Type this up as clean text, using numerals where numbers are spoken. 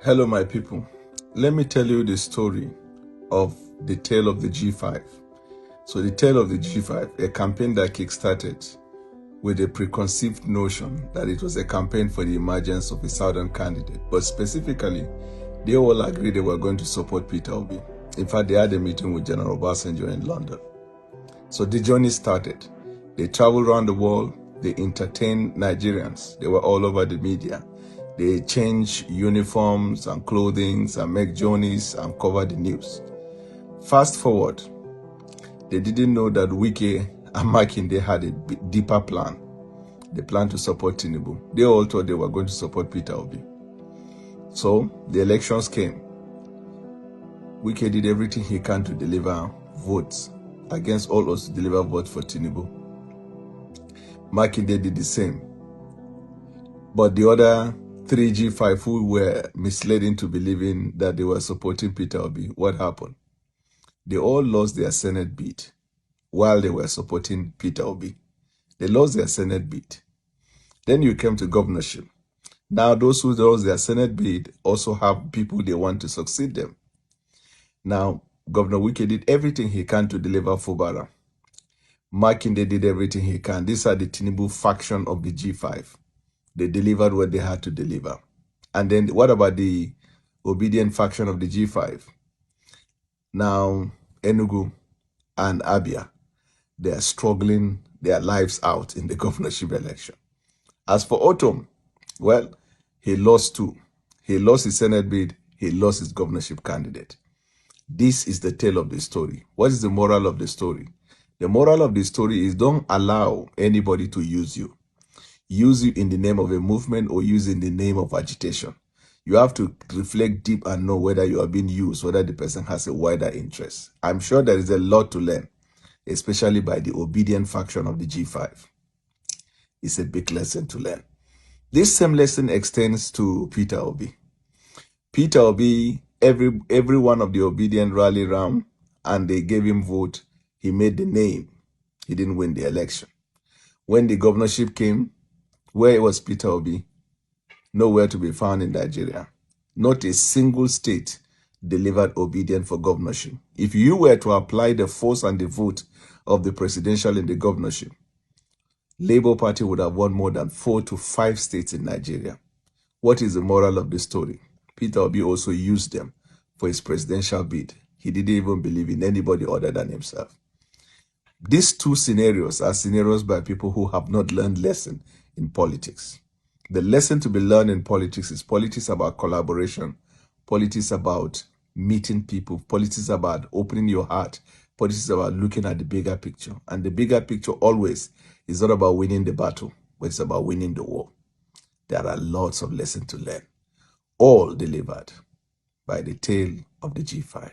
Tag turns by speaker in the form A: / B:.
A: Hello, my people. Let me tell you the story of the tale of the G5. So the tale of the G5, a campaign that kickstarted with a preconceived notion that it was a campaign for the emergence of a southern candidate. But specifically, they all agreed they were going to support Peter Obi. In fact, they had a meeting with General Obasanjo in London. So the journey started. They traveled around the world. They entertained Nigerians. They were all over the media. They changed uniforms and clothing and make journeys and cover the news. Fast forward, they didn't know that Wike and Makinde had a deeper plan. They planned to support Tinubu. They all thought they were going to support Peter Obi. So the elections came. Wike did everything he can to deliver votes against all odds to deliver votes for Tinubu. Makinde did the same. But the other 3G5 who were misled into believing that they were supporting Peter Obi, what happened? They all lost their Senate bid while they were supporting Peter Obi. They lost their Senate bid. Then you came to governorship. Now those who lost their Senate bid also have people they want to succeed them. Now, Governor Wike did everything he can to deliver Fubara. Makinde did everything he can. These are the Tinubu faction of the G5. They delivered what they had to deliver. And then what about the obedient faction of the G5? Now, Enugu and Abia, they are struggling their lives out in the governorship election. As for Otom, well, he lost too. He lost his Senate bid. He lost his governorship candidate. This is the tale of the story. What is the moral of the story? The moral of the story is don't allow anybody to use you. Use you in the name of a movement or use in the name of agitation. You have to reflect deep and know whether you are being used, whether the person has a wider interest. I'm sure there is a lot to learn, especially by the obedient faction of the G5. It's a big lesson to learn. This same lesson extends to Peter Obi. Peter Obi, every one of the obedient rallied around and they gave him vote. He made the name. He didn't win the election. When the governorship came, where was Peter Obi? Nowhere to be found in Nigeria. Not a single state delivered obedient for governorship. If you were to apply the force and the vote of the presidential in the governorship, Labour Party would have won more than 4 to 5 states in Nigeria. What is the moral of the story? Peter Obi also used them for his presidential bid. He didn't even believe in anybody other than himself. These two scenarios are scenarios by people who have not learned lesson in politics. The lesson to be learned in politics is politics about collaboration, politics about meeting people, politics about opening your heart, politics about looking at the bigger picture. And the bigger picture always is not about winning the battle, but it's about winning the war. There are lots of lessons to learn, all delivered by the tale of the G5.